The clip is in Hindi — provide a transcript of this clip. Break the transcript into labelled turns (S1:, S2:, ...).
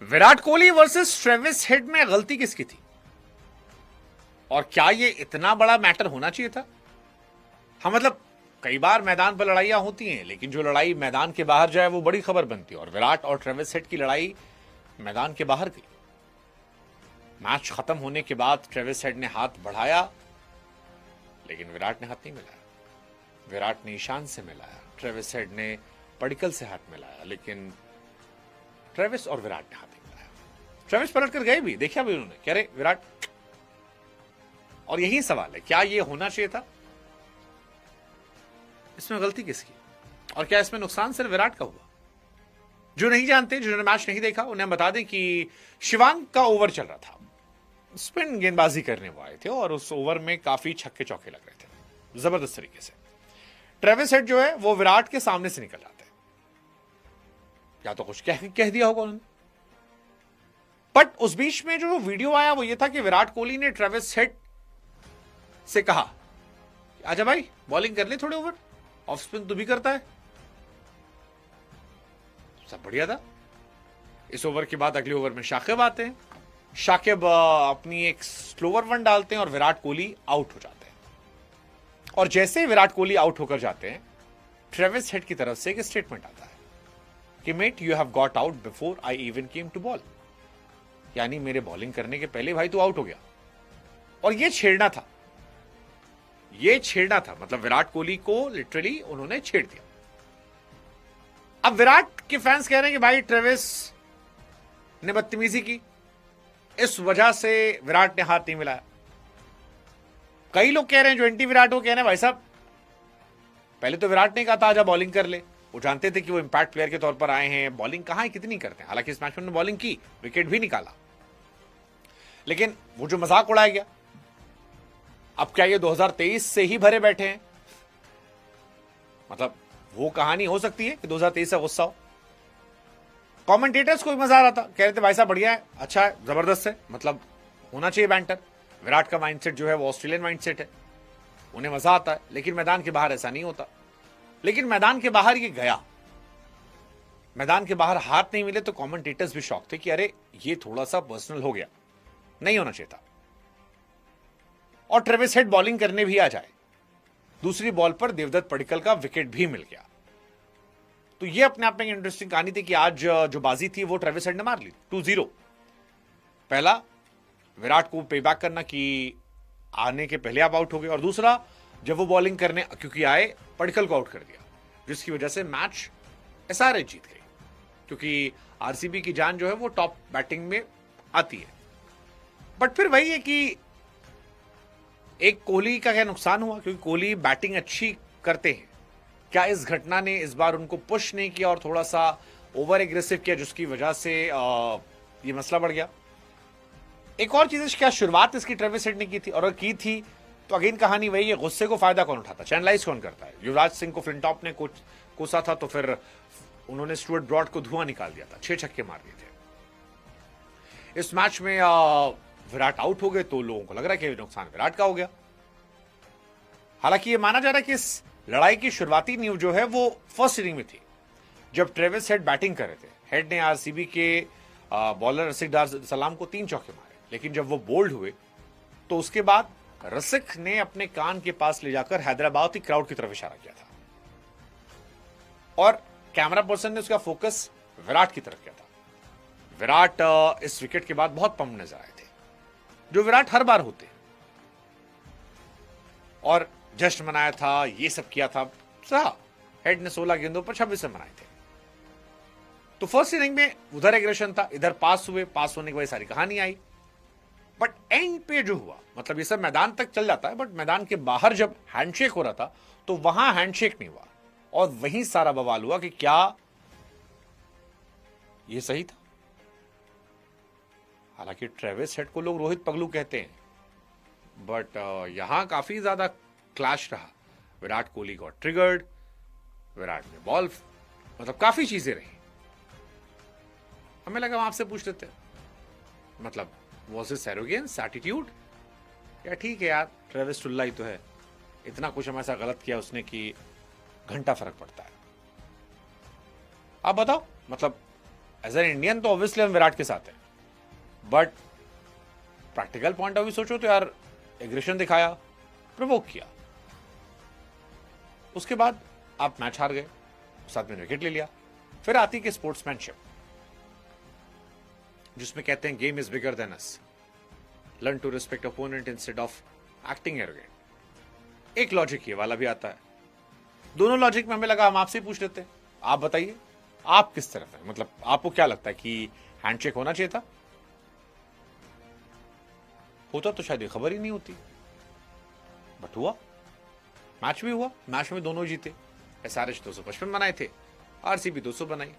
S1: Virat Kohli versus Travis head में गलती किसकी थी और क्या यह इतना बड़ा मैटर होना चाहिए था? हाँ, मतलब कई बार मैदान पर लड़ाइयां होती हैं, लेकिन जो लड़ाई मैदान के बाहर जाए वो बड़ी खबर बनती है। और विराट और ट्रेविस हेड की लड़ाई मैदान के बाहर गई। मैच खत्म होने के बाद ट्रेविस हेड ने हाथ बढ़ाया, लेकिन विराट ने हाथ नहीं मिलाया। विराट ने ईशान से मिलाया, ट्रेविस हेड ने पडिक्कल से हाथ मिलाया, लेकिन ट्रेविस और विराट ने हाथ नहीं मिलाया। ट्रेविस पलट कर गए भी, देखा भी उन्होंने, कह रहे विराट। और यही सवाल है, क्या यह होना चाहिए था? इसमें गलती किसकी और क्या इसमें नुकसान सिर्फ विराट का हुआ? जो नहीं जानते, जिन्होंने मैच नहीं देखा, उन्हें बता दें कि शिवांग का ओवर चल रहा था। स्पिन गेंदबाजी करने वो आए थे और उस ओवर में काफी छक्के चौके लग रहे थे जबरदस्त तरीके से। ट्रेविस हेड जो है वो विराट के सामने से निकल जाते हैं, या तो कुछ कह दिया होगा उन्होंने। बट उस बीच में जो वीडियो आया वो ये था कि विराट कोहली ने ट्रेविस हेड से कहा, आजा भाई बॉलिंग कर ले थोड़े ओवर, ऑफ स्पिन तू भी करता है। सब बढ़िया था। इस ओवर के बाद अगले ओवर में शाकिब आते हैं। शाकिब अपनी एक स्लोअर वन डालते हैं और विराट कोहली आउट हो जाते हैं। और जैसे ही विराट कोहली आउट होकर जाते हैं, ट्रेविस हेड की तरफ से एक स्टेटमेंट आता है कि mate you have got out before I even came to bowl. यानी मेरे बॉलिंग करने के पहले भाई तू आउट हो गया। और ये छेड़ना था, मतलब विराट कोहली को लिटरली उन्होंने छेड़ दिया। अब विराट के फैंस कह रहे हैं कि भाई ट्रेविस ने बदतमीजी की, इस वजह से विराट ने हाथ नहीं मिलाया। कई लोग कह रहे हैं, जो एंटी विराट हो, कह रहे हैं भाई साहब पहले तो विराट ने कहा था आजा बॉलिंग कर ले। वो जानते थे कि वो इंपैक्ट प्लेयर के तौर पर आए हैं, बॉलिंग कहां है, कितनी करते हैं। हालांकि इस मैच में उन्होंने बॉलिंग की, विकेट भी निकाला, लेकिन वो जो मजाक उड़ाया गया। अब क्या ये 2023 से ही भरे बैठे हैं? मतलब वो कहानी हो सकती है कि 2023 से गुस्सा हो। कमेंटेटर्स को भी मजा आ रहा था, कह रहे थे भाई साहब बढ़िया है, अच्छा है, जबरदस्त है, मतलब होना चाहिए बैंटर। विराट का माइंडसेट जो है वो ऑस्ट्रेलियन माइंडसेट है, उन्हें मजा आता है। लेकिन मैदान के बाहर ऐसा नहीं होता। लेकिन मैदान के बाहर ये गया, मैदान के बाहर हाथ नहीं मिले तो कमेंटेटर्स भी शॉक थे कि अरे ये थोड़ा सा पर्सनल हो गया, नहीं होना चाहिए था। और ट्रेविस हेड बॉलिंग करने भी आ जाए, दूसरी बॉल पर देवदत्त पडिक्कल का विकेट भी मिल गया। तो ये अपने आप में इंटरेस्टिंग कहानी थी कि आज जो बाजी थी वो ट्रेविस हेड ने मार ली 2-0। पहला विराट को पे बैक करना कि आने के पहले आप आउट हो गए, और दूसरा जब वो बॉलिंग करने क्योंकि आए, पडिक्कल को आउट कर दिया, जिसकी वजह से मैच एसआरएच जीत गई। क्योंकि आरसीबी की जान जो है वो टॉप बैटिंग में आती है। बट फिर वही है कि एक कोहली का क्या नुकसान हुआ, क्योंकि कोहली बैटिंग अच्छी करते हैं। क्या इस घटना ने इस बार उनको पुश नहीं किया और थोड़ा सा ओवर एग्रेसिव किया, जिसकी वजह से ये मसला बढ़ गया? एक और चीज, क्या शुरुआत इसकी ट्रेविस हेड ने की थी? और अगर की थी तो अगेन कहानी वही है, गुस्से को फायदा कौन उठाता, चैनलाइज कौन करता है? युवराज सिंह को फ्लिंटॉप ने कोसा था तो फिर उन्होंने स्टुअर्ट ब्रॉड को धुआं निकाल दिया था, 6 छक्के मार दिए थे। इस मैच में विराट आउट हो गए तो लोगों को लग रहा है कि नुकसान विराट का हो गया। हालांकि यह माना जा रहा है कि इस लड़ाई की शुरुआती नींव जो है वो फर्स्ट इनिंग में थी, जब ट्रेविस हेड बैटिंग कर रहे थे। हेड ने आरसीबी के बॉलर रसिक डार सलाम को 3 चौके मारे, लेकिन जब वो बोल्ड हुए तो उसके बाद रसिक ने अपने कान के पास ले जाकर हैदराबाद की क्राउड की तरफ इशारा किया था, और कैमरा पर्सन ने उसका फोकस विराट की तरफ किया था। विराट इस विकेट के बाद बहुत पंप नजर आए थे, जो विराट हर बार होते, और जश्न मनाया था, ये सब किया था। सहा हेड ने 16 गेंदों पर 26 रन बनाए थे। तो फर्स्ट इनिंग में उधर एग्रेशन था, इधर पास हुए, पास होने की वजह सारी कहानी आई। बट एंड पे जो हुआ, मतलब ये सब मैदान तक चल जाता है, बट मैदान के बाहर जब हैंडशेक हो रहा था तो वहां हैंडशेक नहीं हुआ, और वहीं सारा बवाल हुआ कि क्या ये सही था। हालांकि ट्रेविस हेड को लोग रोहित पगलू कहते हैं, बट यहां काफी ज्यादा क्लैश रहा। विराट कोहली गॉट ट्रिगर्ड, विराट ने बॉल, मतलब काफी चीजें रही। हमें लगा हम आपसे पूछ लेते, मतलब वॉज इट एरोगेंस, एटीट्यूड, या ठीक है यार ट्रेविस टुल्ला ही तो है, इतना कुछ हमें ऐसा गलत किया उसने कि घंटा फर्क पड़ता है। आप बताओ, मतलब एज एन इंडियन तो ऑब्वियसली हम विराट के साथ हैं, but practical point of view सोचो तो यार एग्रेशन दिखाया, प्रोवोक किया, उसके बाद आप मैच हार गए, 7 में विकेट ले लिया। फिर आती कि स्पोर्ट्समैनशिप, जिसमें कहते हैं game is bigger than us, learn to respect opponent instead of acting arrogant. एक लॉजिक ये वाला भी आता है। दोनों लॉजिक में हमें लगा हम आपसे पूछ लेते हैं, आप बताइए आप किस तरफ है, मतलब आपको क्या लगता है कि हैंडशेक होना चाहिए था? होता तो शायद ये खबर ही नहीं होती, बट हुआ, मैच भी हुआ, मैच में दोनों जीते। SRH 255 बनाए थे, RCB 200 बनाई।